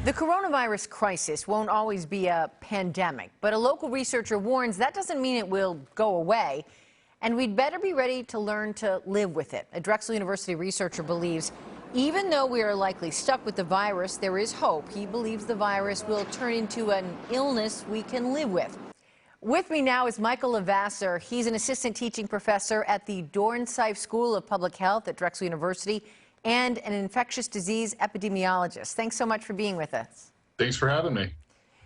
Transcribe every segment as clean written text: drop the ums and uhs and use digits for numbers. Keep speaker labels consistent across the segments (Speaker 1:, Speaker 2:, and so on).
Speaker 1: The coronavirus crisis won't always be a pandemic, but a local researcher warns that doesn't mean it will go away, and we'd better be ready to learn to live with it. A Drexel University researcher believes even though we are likely stuck with the virus, there is hope. He believes the virus will turn into an illness we can live with. With me now is Michael LeVasseur. He's an assistant teaching professor at the Drexel School of Public Health at Drexel University and an infectious disease epidemiologist. Thanks so much for being with us.
Speaker 2: Thanks for having me.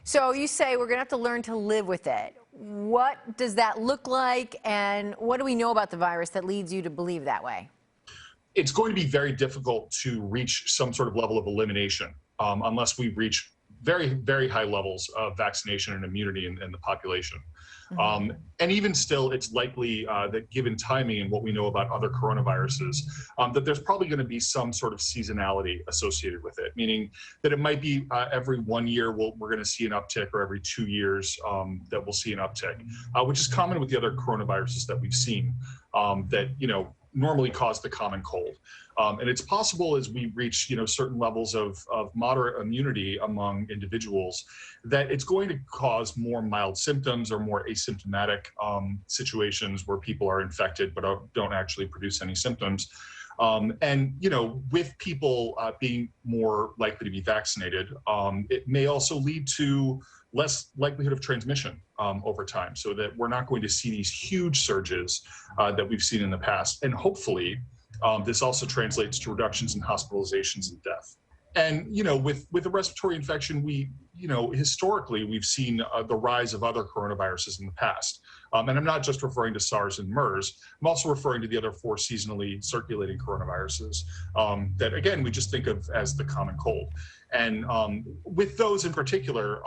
Speaker 1: So you say we're going to have to learn to live with it. What does that look like, and what do we know about the virus that leads you to believe that way?
Speaker 2: It's going to be very difficult to reach some sort of level of elimination unless we reach very, very high levels of vaccination and immunity in the population. And even still, it's likely that given timing and what we know about other coronaviruses, that there's probably going to be some sort of seasonality associated with it, meaning that it might be every 1 year we're going to see an uptick, or every 2 years that we'll see an uptick, which is common with the other coronaviruses that we've seen that, normally cause the common cold. And it's possible as we reach, certain levels of moderate immunity among individuals, that it's going to cause more mild symptoms or more asymptomatic situations where people are infected but don't actually produce any symptoms. And, with people being more likely to be vaccinated, it may also lead to less likelihood of transmission over time, so that we're not going to see these huge surges that we've seen in the past. And hopefully, this also translates to reductions in hospitalizations and death. And, with a respiratory infection, historically, we've seen the rise of other coronaviruses in the past. And I'm not just referring to SARS and MERS. I'm also referring to the other 4 seasonally circulating coronaviruses that, again, we just think of as the common cold. And with those in particular,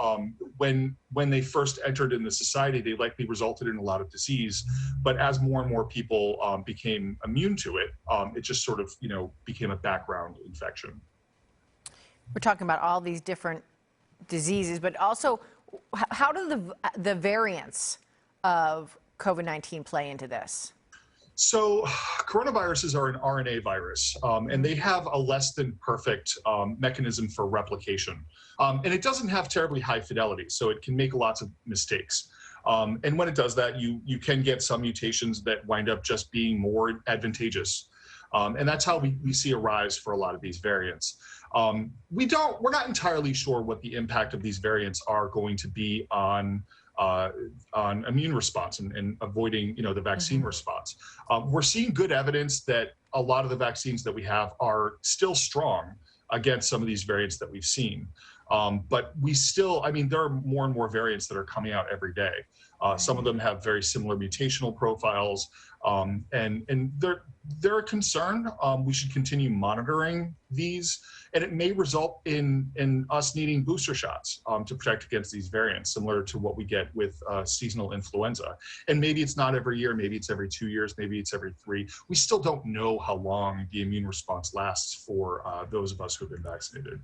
Speaker 2: when they first entered in the society, they likely resulted in a lot of disease. But as more and more people became immune to it, it just sort of, became a background infection.
Speaker 1: We're talking about all these different diseases, but also how do the variants of COVID-19 play into this?
Speaker 2: So coronaviruses are an RNA virus, and they have a less than perfect mechanism for replication. And it doesn't have terribly high fidelity, so it can make lots of mistakes. And when it does that, you can get some mutations that wind up just being more advantageous. And that's how we see a rise for a lot of these variants. We're not entirely sure what the impact of these variants are going to be on immune response and avoiding, the vaccine response. We're seeing good evidence that a lot of the vaccines that we have are still strong against some of these variants that we've seen. But we still, there are more and more variants that are coming out every day. Some of them have very similar mutational profiles, and they're a concern. We should continue monitoring these, and it may result in us needing booster shots to protect against these variants, similar to what we get with seasonal influenza. And maybe it's not every year, maybe it's every 2 years, maybe it's every 3. We still don't know how long the immune response lasts for those of us who've been vaccinated.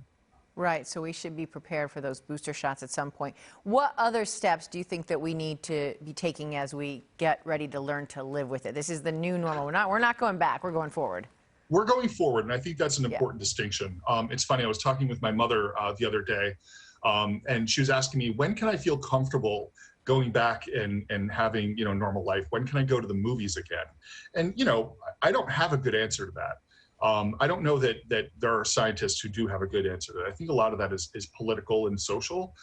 Speaker 1: Right, so we should be prepared for those booster shots at some point. What other steps do you think that we need to be taking as we get ready to learn to live with it? This is the new normal. We're not going back, we're going forward.
Speaker 2: We're going forward, and I think that's an important distinction. It's funny, I was talking with my mother the other day, and she was asking me, when can I feel comfortable going back and having, normal life? When can I go to the movies again? And, I don't have a good answer to that. I don't know that there are scientists who do have a good answer to that. I think a lot of that is political and social,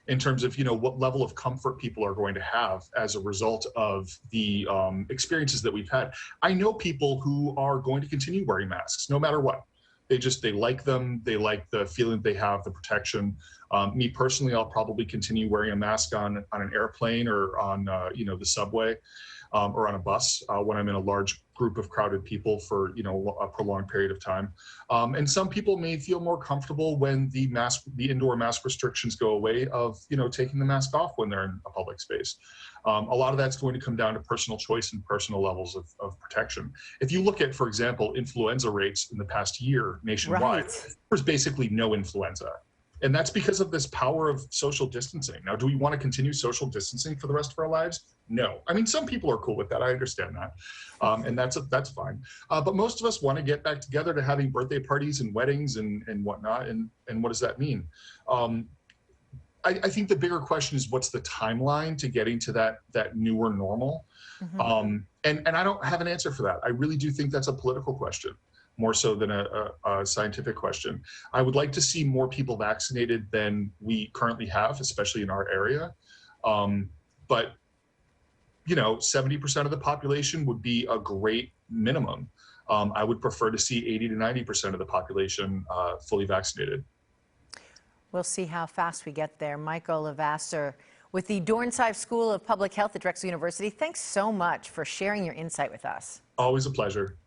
Speaker 2: in terms of, what level of comfort people are going to have as a result of the experiences that we've had. I know people who are going to continue wearing masks no matter what. They like them. They like the feeling they have, the protection. Me personally, I'll probably continue wearing a mask on an airplane or on, the subway. Or on a bus when I'm in a large group of crowded people for a prolonged period of time. And some people may feel more comfortable when the indoor mask restrictions go away of taking the mask off when they're in a public space. A lot of that's going to come down to personal choice and personal levels of protection. If you look at, for example, influenza rates in the past year nationwide, there's basically no influenza. And that's because of this power of social distancing. Now, do we want to continue social distancing for the rest of our lives? No. I mean, some people are cool with that. I understand that. And that's fine. But most of us want to get back together to having birthday parties and weddings and whatnot. And what does that mean? I think the bigger question is, what's the timeline to getting to that newer normal? And I don't have an answer for that. I really do think that's a political question, more so than a scientific question. I would like to see more people vaccinated than we currently have, especially in our area. But, 70% of the population would be a great minimum. I would prefer to see 80 to 90% of the population fully vaccinated.
Speaker 1: We'll see how fast we get there. Michael LeVasseur with the Dornsife School of Public Health at Drexel University. Thanks so much for sharing your insight with us.
Speaker 2: Always a pleasure.